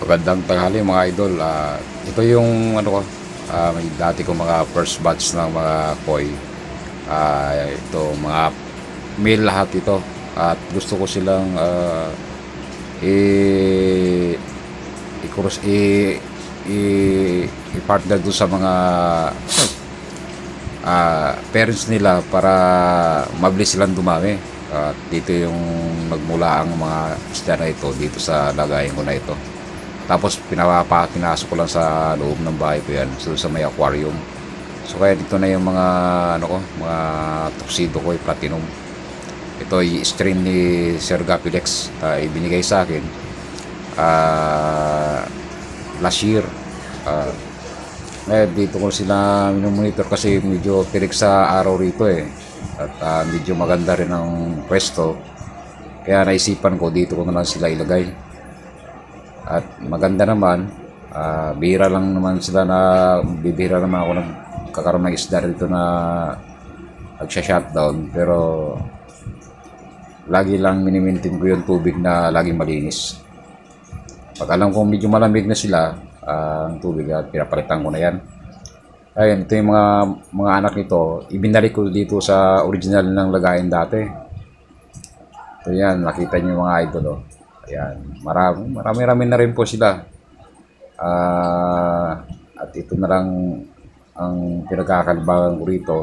Magandang tanghali mga idol. Ito yung ano ko, may dati ko mga first batch ng mga koi. Ito mga male lahat ito. At gusto ko silang i i-cross i-partner doon sa mga parents nila para mabilis silang dumami. At dito yung nagmula ang mga isda na ito dito sa lagayan ko na ito. Tapos pinasok ko lang sa loob ng bahay ko yan, so sa may aquarium. So kaya dito na yung mga ano ko, mga tuxedo ko, platinum. Ito ay strain ni Sir Gapilex, ibinigay sa akin last year. Dito ko sila minomonitor kasi medyo tirik sa araw rito eh. At medyo maganda rin ang pwesto. Kaya naisipan ko dito ko na lang sila ilagay. At maganda naman, bihira lang naman sila bibihira naman ako nagkakaroon ng isda rito na nagsha-shutdown. Pero lagi lang minimintin ko yung tubig na laging malinis. Pag alam kong medyo malamig na sila, ang tubig at pinapalitan ko na yan. Ayun, ito yung mga anak nito. Ibinalik ko dito sa original ng lagayan dati. Ito yan, nakita niyo yung mga idol. Oh. Ayan, marami na rin po sila. At ito na lang ang pinagkakalibangan ko rito.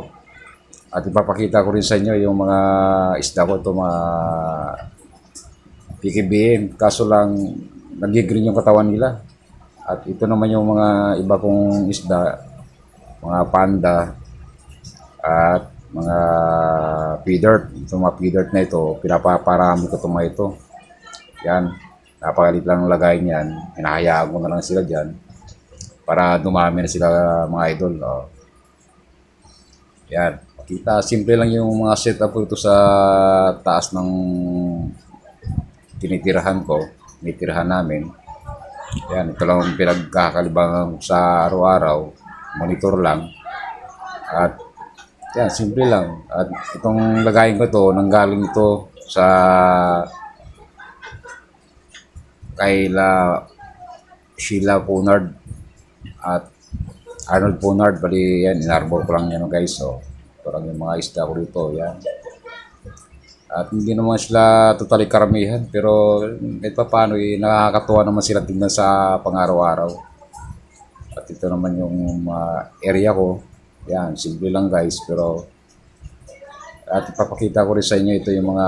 At ipapakita ko rin sa inyo yung mga isda ko. Ito mga PKBM. Kaso lang, nag-green yung katawan nila. At ito naman yung mga iba kong isda. Mga panda. At mga feeder. Itong mga feeder na ito, pinapaparami ko itong mga ito. Yan, napakalit lang ang lagay niyan. Hinahayaan ko na lang sila dyan para dumami na sila mga idol. Yan, makita, simple lang yung mga setup ko ito sa taas ng tinitirahan namin. Yan, ito lang ang pinagkakalibangan sa araw-araw. Monitor lang. At yan, simple lang. At itong lagayin ko ito, nanggaling ito sa kayla Sheila Ponard at Arnold Ponard. Bali yan, inarbor ko lang yan guys. So, ito lang yung mga isda ko dito. Yan. At hindi naman sila totally karamihan. Pero kahit pa paano, nakakatuwa naman sila tingnan sa pang-araw-araw. At ito naman yung area ko. Yan, simple lang guys. Pero at ipapakita ko rin sa inyo ito yung mga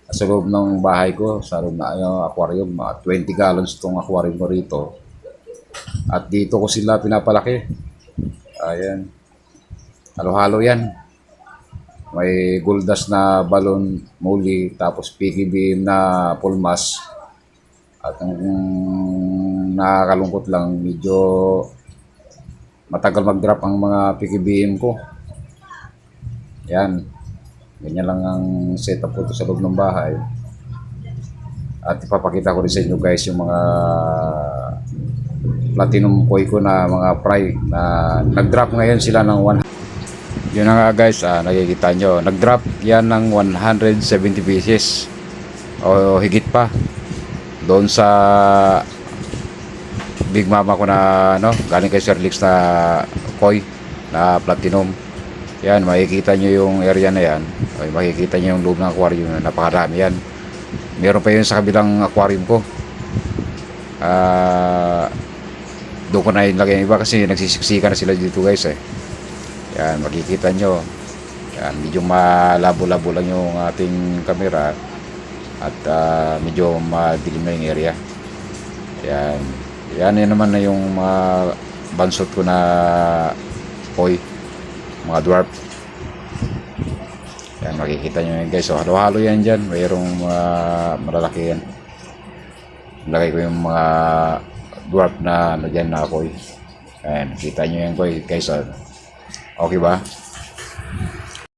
sa loob ng bahay ko, sa loob na aquarium, 20 gallons itong aquarium ko rito. At dito ko sila pinapalaki. Ayan. Halo-halo yan. May guldas na balon muli, tapos PKB na pulmas. At ang nakakalungkot lang, medyo matagal mag-drop ang mga PKBM ko. Yan. Ganyan lang ang setup ko sa loob ng bahay. At ipapakita ko rin sa inyo guys yung mga platinum koi ko na mga fry na nag-drop ngayon sila ng 1. Yun na nga guys, nakikita nyo. Nag-drop yan ng 170 pieces. O higit pa. Doon sa Big Mama ko na galing kay Sir Lix na koi na platinum. Yan, makikita nyo yung area na yan. Okay, makikita nyo yung loob ng aquarium na napakarami yan. Meron pa yun sa kabilang aquarium ko. Doon ko na ilagay yung iba kasi nagsisiksika na sila dito guys eh. Yan, makikita nyo. Yan, medyo malabo-labo lang yung ating camera. At medyo madilim na yung area. Yan. Yan naman na yung mga bansot ko na koi. Mga dwarf. Yan, makikita nyo yan guys. So, halo-halo yan dyan. Mayroong malalaki yan. Lagay ko yung mga dwarf na dyan na koi. Yan, kita nyo yan koi guys. Okay ba?